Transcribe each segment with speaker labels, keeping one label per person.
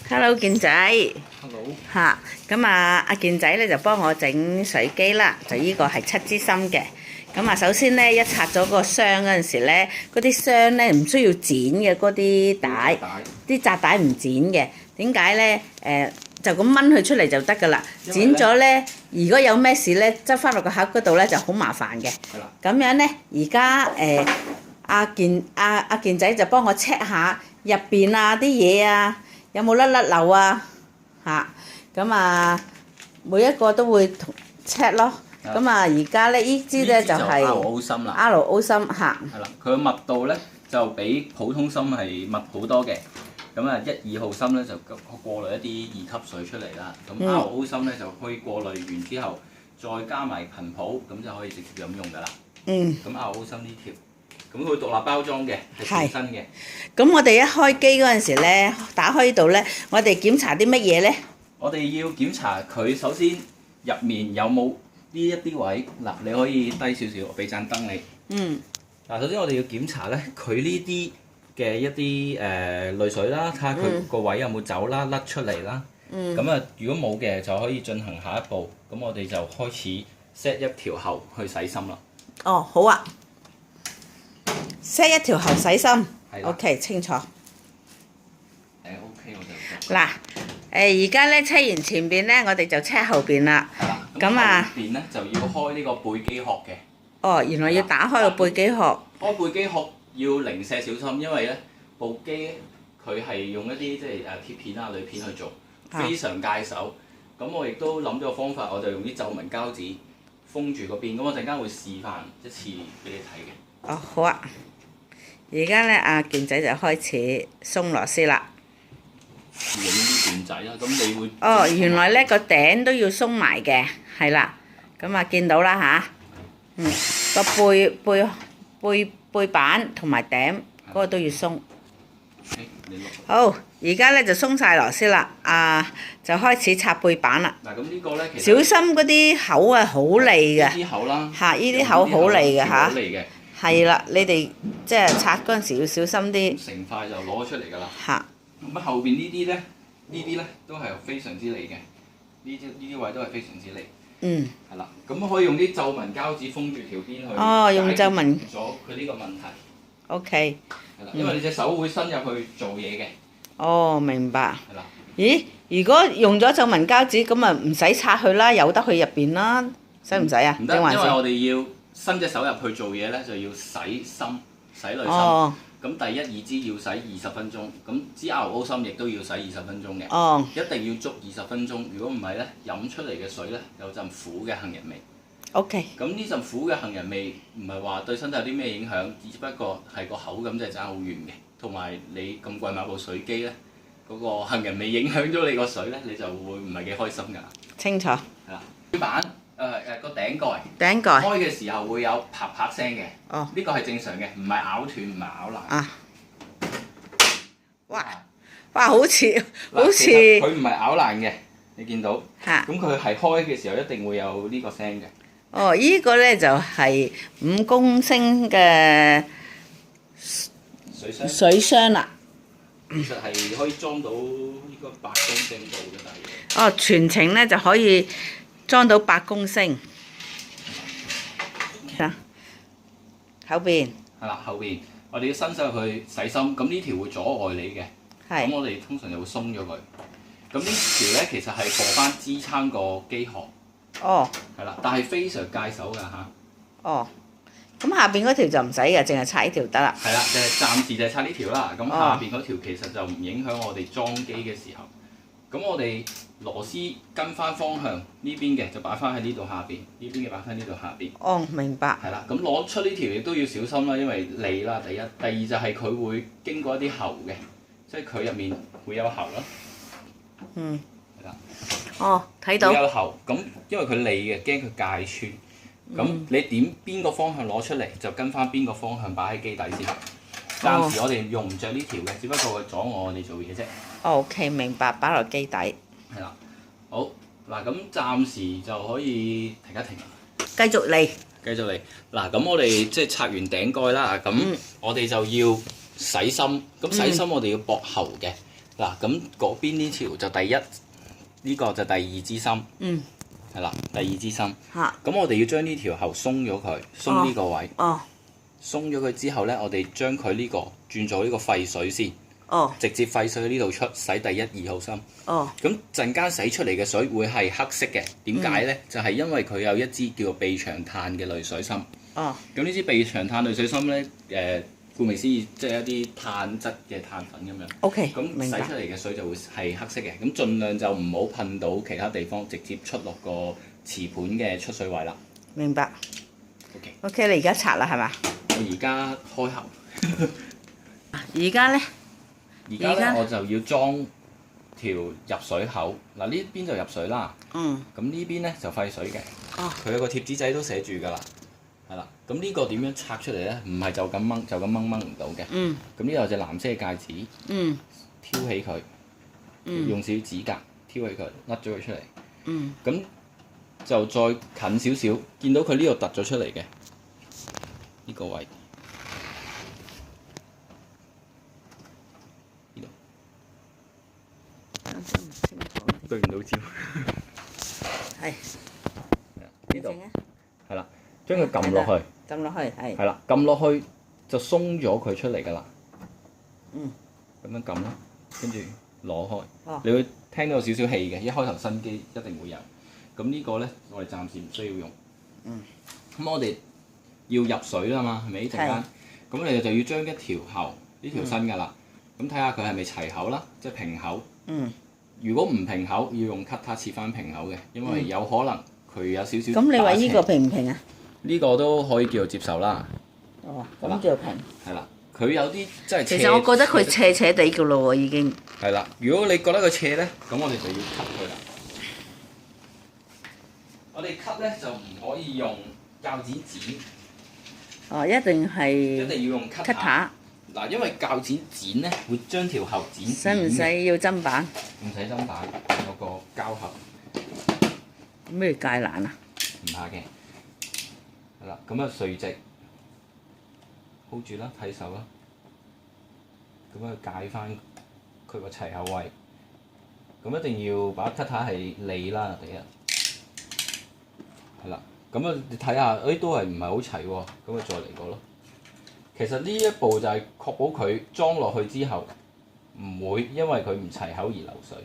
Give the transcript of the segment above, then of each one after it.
Speaker 1: Hello 健仔
Speaker 2: Hello，
Speaker 1: 嚇，咁阿健仔咧就幫我整水機啦，就呢個係7支芯嘅。咁首先咧一拆咗個箱嗰陣時咧，嗰啲箱咧唔需要剪嘅嗰啲帶，啲紮帶唔剪嘅。點解咧？就咁掹佢出嚟就得㗎啦。剪咗咧，如果有咩事咧，執翻落個盒嗰度咧就好麻煩嘅。咁樣咧，而家阿健仔就幫我 check 下入邊啊啲嘢啊，有冇甩漏啊嚇？咁每一個都會 check 咯。咁而家咧呢支咧就係
Speaker 2: RO 芯啦。
Speaker 1: RO 芯嚇。
Speaker 2: 係啦，佢嘅密度咧就比普通芯係密好多嘅。咁1、2號芯咧就過濾一啲2級水出嚟啦。咁 RO 芯咧就可以過濾完之後，再加埋頻譜，咁就可以直接飲用㗎啦。咁 RO 芯呢條，咁佢獨立包裝嘅，係全新嘅。
Speaker 1: 咁我哋一開機嗰陣時咧，打開呢度咧，我哋檢查啲乜嘢咧？
Speaker 2: 我哋要檢查佢首先入面有冇呢一啲位。嗱，你可以低少少，我俾盞燈你。嗱，首先我哋要檢查咧，佢呢啲嘅一啲濾水啦，睇下佢個位有冇走啦、甩出嚟啦。咁如果冇嘅，就可以進行下一步。咁我哋就開始 set 一條喉去洗芯啦。
Speaker 1: 哦，好啊。set 一條喉洗芯。OK， 清楚。
Speaker 2: OK， 我就
Speaker 1: 嗱，而家咧測完前邊咧，我哋就測後邊啦。
Speaker 2: 咁後邊咧就要開呢個背機殼嘅。
Speaker 1: 哦，原來要打開個背機殼。
Speaker 2: 開背機殼要零舍小心，因為咧部機佢係用一啲即係鐵片啊、鋁片去做，非常戒手。咁我亦都諗咗個方法，我就用啲皺紋膠紙封住嗰邊。咁我陣間會示範一次俾你睇嘅。
Speaker 1: 哦，好啊。而家咧，阿健仔就開始鬆螺絲啦。
Speaker 2: 影啲段仔啦，咁你會
Speaker 1: 哦，原來咧個頂都要鬆埋嘅，係啦。咁見到啦嚇。個背板同埋頂嗰個都要鬆。好，而家咧就鬆晒螺絲啦，就開始拆背板啦。
Speaker 2: 嗱，咁呢個咧其
Speaker 1: 實小心嗰啲口啊，好利嘅。
Speaker 2: 呢啲口啦。
Speaker 1: 嚇！呢啲口好利嘅嚇。
Speaker 2: 好利嘅。
Speaker 1: 係啦，你哋即係拆嗰陣時要小心啲。
Speaker 2: 成塊就攞出嚟㗎啦。
Speaker 1: 嚇！
Speaker 2: 咁後邊呢啲咧都係非常之利嘅，呢啲位都係非常之利。係啦，咁可以用啲皺紋膠紙封住條邊去。
Speaker 1: 哦，用皺紋。
Speaker 2: 咗佢呢個問題。
Speaker 1: OK。
Speaker 2: 係啦，因為你隻手會伸入去做嘢嘅。
Speaker 1: 哦，明白。
Speaker 2: 係啦。
Speaker 1: 咦？如果用咗皺紋膠紙，咁唔使拆佢啦，由得佢入邊啦，使唔使啊？
Speaker 2: 唔得，因為我哋要伸隻手入去做嘢咧，就要洗芯、洗濾芯。
Speaker 1: 哦。
Speaker 2: 咁第一2支要洗20分鐘，咁支 RO 芯亦都要洗20分鐘嘅。
Speaker 1: 哦。一
Speaker 2: 定要足20分鐘，如果唔係咧，飲出嚟嘅水咧有陣苦嘅杏仁味。
Speaker 1: OK。
Speaker 2: 咁呢陣苦嘅杏仁味唔係話對身體有啲咩影響，只不過係個口感真係爭好遠嘅。同埋你咁貴買部水機咧，嗰個杏仁味影響咗你個水咧，你就會唔係幾開心㗎。清楚。係啦。背板個頂蓋。頂蓋。開嘅時候會有啪啪聲嘅。哦。呢個係正常嘅，唔係咬斷，唔係咬爛。啊。
Speaker 1: 哇！好似
Speaker 2: 佢唔係咬爛嘅，你見到？
Speaker 1: 嚇！
Speaker 2: 咁佢係開嘅時候一定會有呢個聲嘅。
Speaker 1: 哦，呢個咧就係5公升嘅水箱啦。
Speaker 2: 其實係可以裝到應該8公升度嘅大約。
Speaker 1: 哦，全程咧就可以裝到8公升。後邊。
Speaker 2: 係啦，後邊我哋要伸手去洗芯，咁呢條會阻礙你嘅。咁我哋通常就會鬆咗佢。咁呢條咧其實係放翻支撐個機殼。哦。係啦，但係非常戒手㗎嚇。
Speaker 1: 哦。咁下邊嗰條就唔使嘅，淨係拆呢條得啦。
Speaker 2: 係啦，暫時就係拆呢條啦。咁下邊嗰條其實就唔影響我哋裝機嘅時候。咁我哋螺絲跟翻方向，呢邊嘅就擺翻喺呢度下邊，呢邊嘅擺翻呢度下邊。
Speaker 1: 哦，明白。係啦，
Speaker 2: 咁攞出呢條亦都要小心啦，因為利啦第一，第二就係佢會經過一啲喉嘅。即係佢入面會有喉咯。係啦。
Speaker 1: 哦，睇到。
Speaker 2: 會有喉，咁因為佢利嘅，驚佢戒穿。咁你點邊個方向攞出嚟，就跟翻邊個方向擺喺機底先。暫時我哋用唔着呢條嘅，只不過佢阻礙我哋做嘢啫。
Speaker 1: OK， 明白，擺落機底。
Speaker 2: 係啦。好，嗱咁暫時就可以停一停啦。
Speaker 1: 繼續嚟。
Speaker 2: 繼續嚟。嗱咁我哋即係拆完頂蓋啦，咁我哋就要洗芯，咁洗芯我哋要駁喉嘅，嗱，咁嗰邊呢條就第一，呢個就第二支芯。
Speaker 1: 嗯。
Speaker 2: 係啦，第二支芯。
Speaker 1: 嚇。
Speaker 2: 咁我哋要將呢條喉鬆咗佢，鬆呢個位。
Speaker 1: 哦。
Speaker 2: 鬆咗佢之後呢，我哋將佢呢個轉做呢個沸水先。
Speaker 1: 哦。
Speaker 2: 直接沸水喺呢度出，洗第一、2號芯。
Speaker 1: 哦。
Speaker 2: 咁陣間洗出嚟嘅水會係黑色嘅，點解呢？就係因為佢有一支叫做避長碳嘅濾水芯。
Speaker 1: 哦。
Speaker 2: 咁呢支避長碳濾水芯呢，顧名思義，即係一啲碳質嘅碳粉咁樣。
Speaker 1: OK。
Speaker 2: 咁洗出嚟嘅水就會係黑色嘅，咁盡量就唔好噴到其他地方，直接出落個瓷盤嘅出水位啦。
Speaker 1: 明白。
Speaker 2: OK。
Speaker 1: OK，你而家拆啦係嘛？
Speaker 2: 我而家開喉。
Speaker 1: 而家呢？
Speaker 2: 而家咧我就要裝條入水口，嗱呢邊就入水啦。
Speaker 1: 嗯。
Speaker 2: 咁呢邊咧就沸水嘅。
Speaker 1: 哦。
Speaker 2: 佢有個貼紙仔都寫住㗎啦，係啦。咁呢個點樣拆出嚟咧？唔係就咁掹，就咁掹唔到嘅。
Speaker 1: 嗯。
Speaker 2: 咁呢度有隻藍色嘅戒指。
Speaker 1: 嗯。
Speaker 2: 挑起佢。用少少指甲挑起佢，甩咗佢出嚟。
Speaker 1: 嗯。
Speaker 2: 咁就再近少少，見到佢呢度突咗出嚟嘅呢個位。對唔到焦。
Speaker 1: 係。
Speaker 2: 呢度。係啦，將佢撳落去。
Speaker 1: 撳落去係。
Speaker 2: 係啦，撳落去就鬆咗佢出嚟㗎啦。
Speaker 1: 嗯。
Speaker 2: 咁樣撳啦，跟住攞開。
Speaker 1: 哦。
Speaker 2: 你會聽到有少少氣嘅，一開頭新機一定會有。咁呢個咧，我哋暫時唔需要用。
Speaker 1: 嗯。
Speaker 2: 咁我哋要入水啦嘛，係咪？陣間。咁我哋就要將一條喉呢條新㗎啦。咁睇下佢係咪齊口啦，即係平口。
Speaker 1: 嗯。
Speaker 2: 如果唔平口，要用 cutter 切翻平口嘅，因為有可能佢有少少。
Speaker 1: 咁你話呢個平唔平啊？
Speaker 2: 呢個都可以叫做接受啦。
Speaker 1: 哦，咁就平。
Speaker 2: 係啦，佢有啲即係。
Speaker 1: 其實我覺得佢斜斜地㗎咯喎，已經。
Speaker 2: 係啦，如果你覺得佢斜咧，咁我哋就要 cut 佢啦。我哋 cut 咧就唔可以用鉸剪剪。
Speaker 1: 哦，一定係。
Speaker 2: 一定要用 cutter。嗱，因為鉸剪剪咧會將條喉剪扁。
Speaker 1: 使唔使要砧板？
Speaker 2: 唔使砧板，有個膠盒。
Speaker 1: 咩芥蘭啊？
Speaker 2: 唔怕嘅。係啦，咁啊垂直 hold 住啦，睇手啦。咁樣解翻佢個齊口位。咁一定要把 cutter 係利啦，第一。係啦，咁啊你睇下，都係唔係好齊喎？咁啊再嚟過咯。其實呢一步就係確保佢裝落去之後，唔會因為佢唔齊口而流水。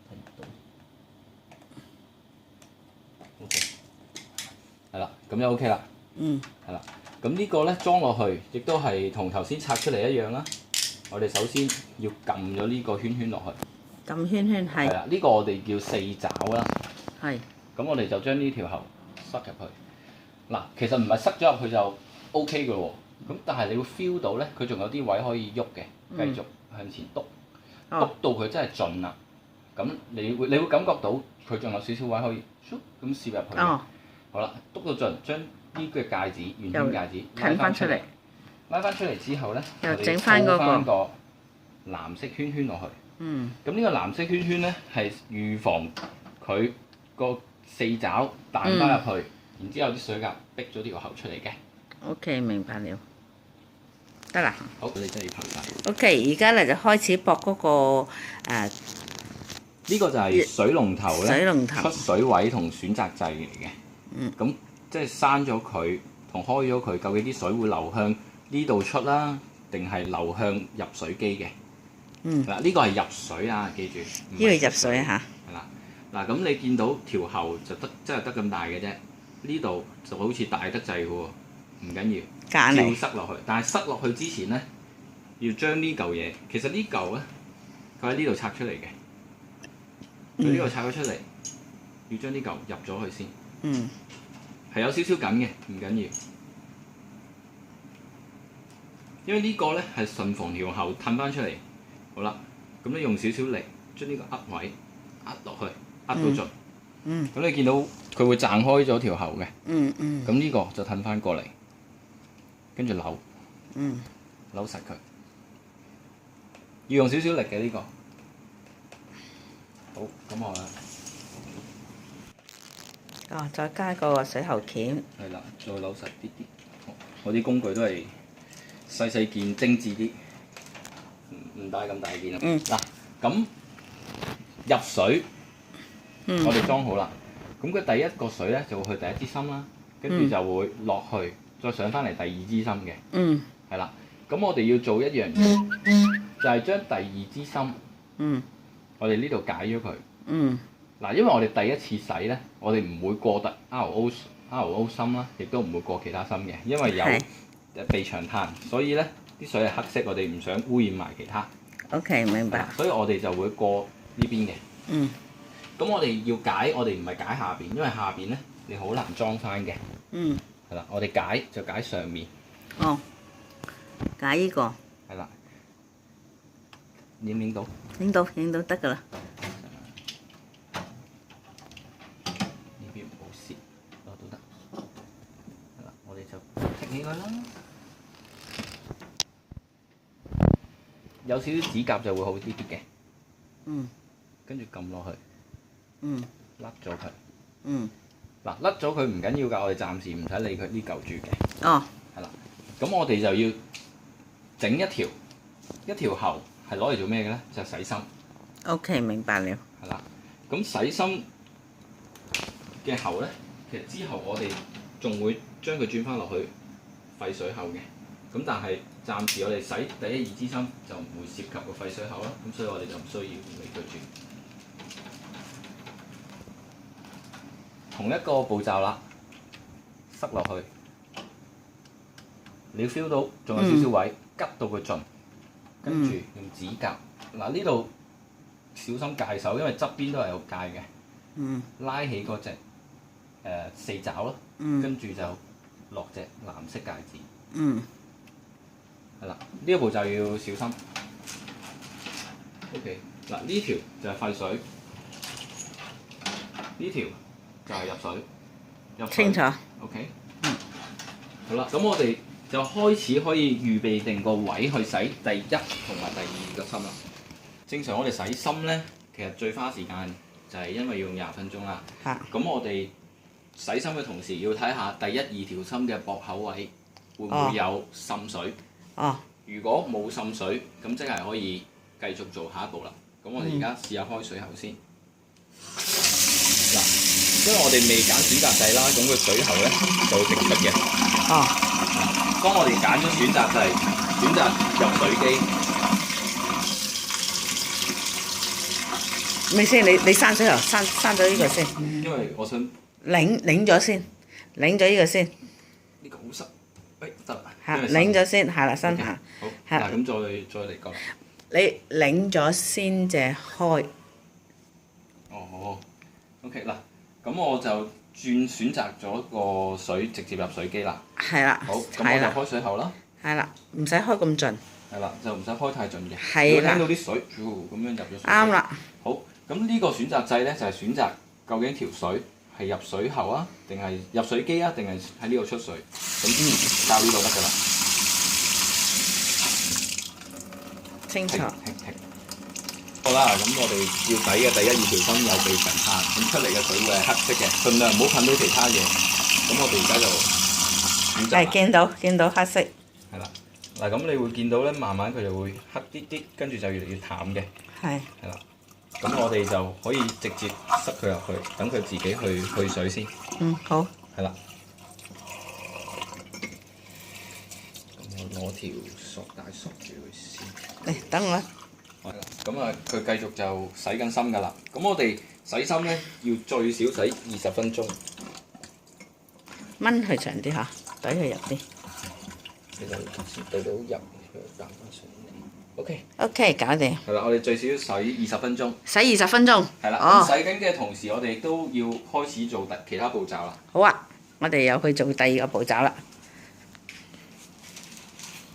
Speaker 2: 睇唔到。OK。係啦，咁就 OK 啦。
Speaker 1: 嗯。
Speaker 2: 係啦，咁呢個咧裝落去，亦都係同頭先拆出嚟一樣啦。我哋首先要撳咗呢個圈圈落去。
Speaker 1: 撳圈圈係。
Speaker 2: 係啦，呢個我哋叫四爪啦。
Speaker 1: 係。咁
Speaker 2: 我哋就將呢條喉塞入去。嗱，其實唔係塞咗入去就 O K 嘅喎。咁但係你會 feel 到咧，佢仲有啲位可以喐嘅，繼續向前篤，篤到佢真係盡啦。咁你會感覺到佢仲有少少位可以咁攝入去。好啦，篤到盡，將呢個戒指圓圈戒指拉翻出嚟。拉翻出嚟之後咧，
Speaker 1: 又整翻嗰
Speaker 2: 個藍色圈圈落去。
Speaker 1: 嗯。咁
Speaker 2: 呢個藍色圈圈咧係預防佢個四爪彈翻入去，然之後啲水壓逼咗條喉出嚟嘅。
Speaker 1: OK， 明白了。得啦。
Speaker 2: 好，你真係要拍晒。
Speaker 1: OK， 而家咧就開始駁嗰個
Speaker 2: 呢個就係水龍頭咧。
Speaker 1: 水龍頭。
Speaker 2: 出水位同選擇掣嚟嘅。嗯。咁即係閂咗佢同開咗佢，究竟啲水會流向呢度出啦，定係流向入水機嘅？嗯。嗱，呢個係入水啊，記住。
Speaker 1: 呢個入水嚇。
Speaker 2: 係啦。嗱，咁你見到條喉就真係得咁大嘅啫，呢度就好似大得滯嘅喎，唔緊要，照塞落去。但係塞落去之前咧，要將呢嚿嘢，其實呢嚿咧，佢喺呢度拆出嚟嘅，佢呢度拆咗出嚟，要將呢嚿入咗去先。嗯。係有少少緊嘅，唔緊要，因為呢個咧係順防條喉褪翻出嚟。好啦，咁你用少少力將呢個壓位壓落去。壓到盡，咁你見到佢會掙開咗條喉嘅，咁呢個就褪翻過嚟，跟住扭，扭實佢，要用少少力嘅呢個。好，咁我
Speaker 1: 再加個水喉鉗。
Speaker 2: 係啦，再扭實啲啲。我啲工具都係細細件精緻啲，唔帶咁大件啦。嗱，咁入水，我哋裝好啦。咁佢第一個水咧就會去第一支芯啦，跟住就會落去，再上翻嚟第二支芯嘅。係啦。咁我哋要做一樣嘢，就係將第二支芯，我哋呢度解咗佢。嗱，因為我哋第一次洗咧，我哋唔會過得 RO 芯啦，亦都唔會過其他芯嘅，因為有避長碳，所以咧啲水係黑色，我哋唔想污染埋其他。
Speaker 1: OK， 明白。
Speaker 2: 所以我哋就會過呢邊嘅。咁我哋要解，我哋唔係解下邊，因為下邊咧你好難裝翻嘅。係啦，我哋解就解上面。
Speaker 1: 哦，解呢個。
Speaker 2: 係啦。影到？
Speaker 1: 影到得㗎啦。
Speaker 2: 呢邊唔好蝕，攞都得。係啦，我哋就剔起佢啦。有少少指甲就會好啲啲嘅。跟住撳落去。甩咗佢。嗱，甩咗佢唔緊要㗎，我哋暫時唔使理佢呢嚿住嘅。
Speaker 1: 哦。
Speaker 2: 係啦，咁我哋就要整一條喉，係攞嚟做咩嘅咧？就係洗芯。
Speaker 1: OK， 明白了。
Speaker 2: 係啦，咁洗芯嘅喉咧，其實之後我哋仲會將佢轉翻落去廢水喉嘅。咁但係暫時我哋洗第一、二支芯就唔會涉及個廢水喉啦，咁所以我哋就唔需要理佢住。同一個步驟啦，塞落去，你 feel 到仲有少少位，吉到佢盡，跟住用指甲，嗱呢度小心戒手，因為側邊都係有戒嘅，拉起嗰隻四爪咯，跟住就落隻藍色戒指，係啦，呢個步驟要小心。OK， 嗱呢條就係廢水，呢條就係入水。
Speaker 1: 清楚。
Speaker 2: OK。好啦，咁我哋就開始可以預備定個位去洗第一同埋第二個芯啦。正常我哋洗芯咧，其實最花時間就係因為要用20分鐘啦。咁我哋洗芯嘅同時要睇下第一、二條芯嘅駁口位會唔會有滲水。如果冇滲水，咁即係可以繼續做下一步啦。咁我哋而家試下開水喉先。嗱，因為我哋未揀選擇掣啦，咁個水喉咧就會直出嘅。當我哋揀咗選擇掣，選擇入水機。
Speaker 1: 咪先，你閂水喉，閂咗呢個先。
Speaker 2: 因為我想
Speaker 1: 擰咗先，擰咗呢個先。
Speaker 2: 呢個好濕，喂得啦。
Speaker 1: 擰咗先，係啦，新下。
Speaker 2: 好。嗱，咁再嚟過。
Speaker 1: 你擰咗先至開。
Speaker 2: 哦 ，OK 嗱，咁我就選擇咗個水直接入水機啦。
Speaker 1: 係啦。
Speaker 2: 好，咁我就開水喉啦。
Speaker 1: 係啦，唔使開咁盡。
Speaker 2: 係啦，就唔使開太盡嘅。
Speaker 1: 係啦。
Speaker 2: 聽到啲水，咁樣入咗水。
Speaker 1: 啱啦。
Speaker 2: 好，咁呢個選擇掣咧就係選擇究竟條水係入水喉啊，定係入水機啊，定係喺呢度出水。咁教呢度得㗎啦。
Speaker 1: 清楚。
Speaker 2: 好啦，咁我哋要洗嘅第一、二條芯有避塵碳，咁出嚟嘅水會係黑色嘅，盡量唔好噴到其他嘢。咁我哋而家就選擇。
Speaker 1: 係見到黑色。
Speaker 2: 係啦，嗱咁你會見到咧，慢慢佢就會黑啲啲，跟住就越嚟越淡嘅。係。係啦，咁我哋就可以直接塞佢入去，等佢自己去水先。
Speaker 1: 好。
Speaker 2: 係啦。咁我攞條索帶索住佢先。
Speaker 1: 等我。
Speaker 2: 係啦，咁啊，佢繼續就洗緊芯㗎啦。咁我哋洗芯咧，要最少洗20分鐘。掹佢長啲嚇，懟佢入啲。其實懟到入，佢彈翻上嚟。OK， 搞掂。係啦，我哋最少洗20分鐘。洗20分鐘。係啦，咁洗緊嘅同時，我哋都要開始做其他步驟啦。好啊，我哋又去做第二個步驟啦。